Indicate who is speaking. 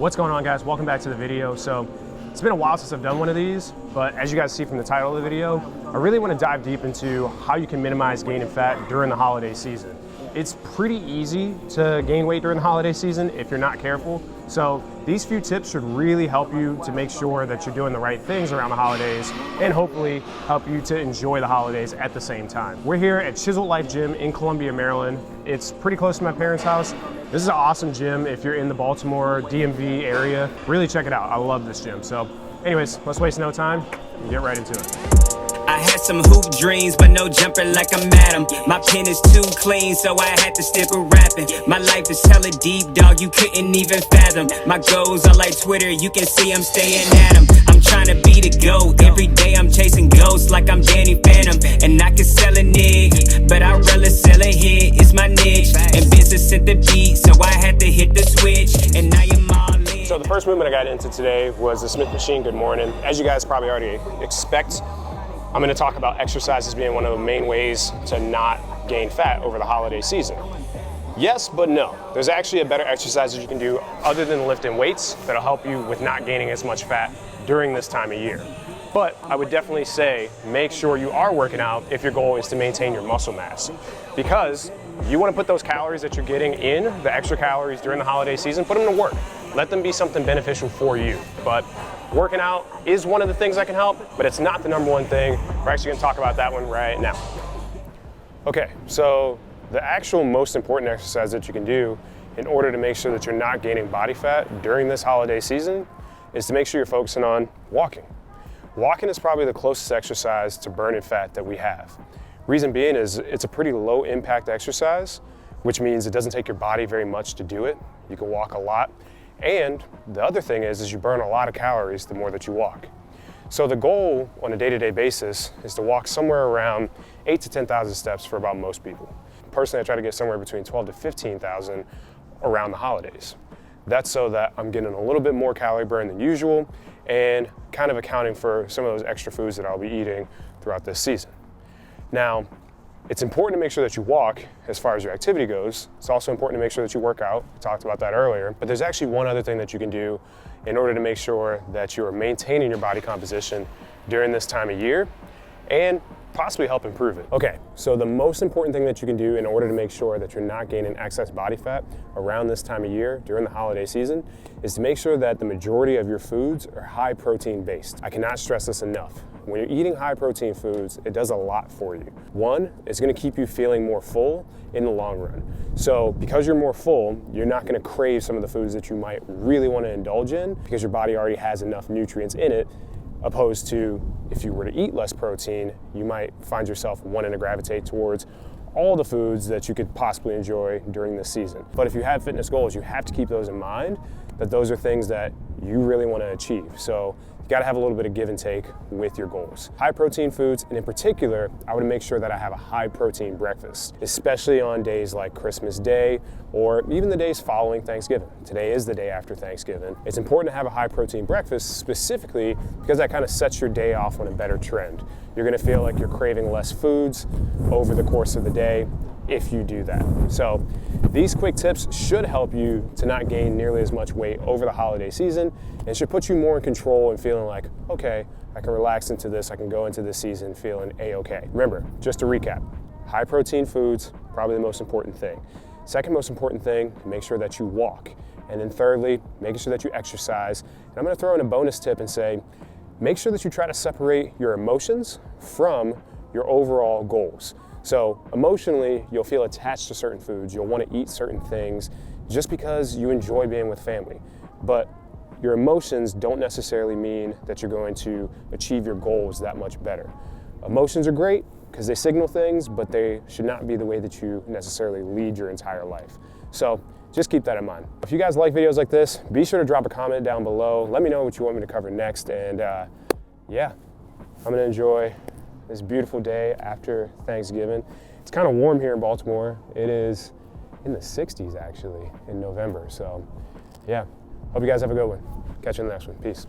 Speaker 1: What's going on, guys? Welcome back to the video. So it's been a while since I've done one of these, but as you guys see from the title of the video, I really want to dive deep into how you can minimize gaining fat during the holiday season. It's pretty easy to gain weight during the holiday season if you're not careful. So these few tips should really help you to make sure that you're doing the right things around the holidays and hopefully help you to enjoy the holidays at the same time. We're here at Chiseled Life Gym in Columbia, Maryland. It's pretty close to my parents' house. This is an awesome gym if you're in the Baltimore DMV area. Really check it out. I love this gym. So anyways, let's waste no time and get right into it.
Speaker 2: I had some hoop dreams, but no jumper like I'm Adam. My pen is too clean, so I had to stick with rapping. My life is hella deep, dog, you couldn't even fathom. My goals are like Twitter, you can see I'm staying at 'em. I'm trying to be the GOAT, every day I'm chasing ghosts like I'm Danny Phantom. And I can sell a nig, but I'd rather sell a hit, it's my niche. And business at the beat, so I had to hit the switch, and now you're all in.
Speaker 1: So the first movement I got into today was the Smith machine, good morning. As you guys probably already expect, I'm going to talk about exercises being one of the main ways to not gain fat over the holiday season. Yes, but no. There's actually a better exercise that you can do other than lifting weights that'll help you with not gaining as much fat during this time of year. But I would definitely say make sure you are working out if your goal is to maintain your muscle mass, because you want to put those calories that you're getting in, the extra calories during the holiday season, put them to work. Let them be something beneficial for you. But working out is one of the things that can help, but it's not the number one thing. We're actually gonna talk about that one right now. Okay, so the actual most important exercise that you can do in order to make sure that you're not gaining body fat during this holiday season is to make sure you're focusing on walking. Walking is probably the closest exercise to burning fat that we have. Reason being is it's a pretty low impact exercise, which means it doesn't take your body very much to do it. You can walk a lot. And the other thing is you burn a lot of calories the more that you walk. So the goal on a day-to-day basis is to walk somewhere around 8 to 10,000 steps for about most people. Personally, I try to get somewhere between 12 to 15,000 around the holidays. That's so that I'm getting a little bit more calorie burn than usual and kind of accounting for some of those extra foods that I'll be eating throughout this season. Now, it's important to make sure that you walk as far as your activity goes. It's also important to make sure that you work out. We talked about that earlier. But there's actually one other thing that you can do in order to make sure that you are maintaining your body composition during this time of year and possibly help improve it. Okay, so the most important thing that you can do in order to make sure that you're not gaining excess body fat around this time of year during the holiday season is to make sure that the majority of your foods are high protein based. I cannot stress this enough. When you're eating high protein foods, it does a lot for you. One, it's gonna keep you feeling more full in the long run. So because you're more full, you're not gonna crave some of the foods that you might really wanna indulge in because your body already has enough nutrients in it, opposed to if you were to eat less protein, you might find yourself wanting to gravitate towards all the foods that you could possibly enjoy during this season. But if you have fitness goals, you have to keep those in mind, that those are things that you really want to achieve. So you got to have a little bit of give and take with your goals. High protein foods, and in particular, I would make sure that I have a high protein breakfast, especially on days like Christmas Day or even the days following Thanksgiving. Today is the day after Thanksgiving. It's important to have a high protein breakfast specifically because that kind of sets your day off on a better trend. You're going to feel like you're craving less foods over the course of the day if you do that. So these quick tips should help you to not gain nearly as much weight over the holiday season and should put you more in control and feeling like, okay, I can relax into this, I can go into this season feeling a-okay. Remember, just to recap, high protein foods, probably the most important thing. Second most important thing, make sure that you walk. And then thirdly, making sure that you exercise. And I'm gonna throw in a bonus tip and say, make sure that you try to separate your emotions from your overall goals. So emotionally, you'll feel attached to certain foods. You'll want to eat certain things just because you enjoy being with family. But your emotions don't necessarily mean that you're going to achieve your goals that much better. Emotions are great because they signal things, but they should not be the way that you necessarily lead your entire life. So just keep that in mind. If you guys like videos like this, be sure to drop a comment down below. Let me know what you want me to cover next. And yeah, I'm gonna enjoy this beautiful day after Thanksgiving. It's kind of warm here in Baltimore. It is in the 60s actually in November. So yeah, hope you guys have a good one. Catch you in the next one. Peace.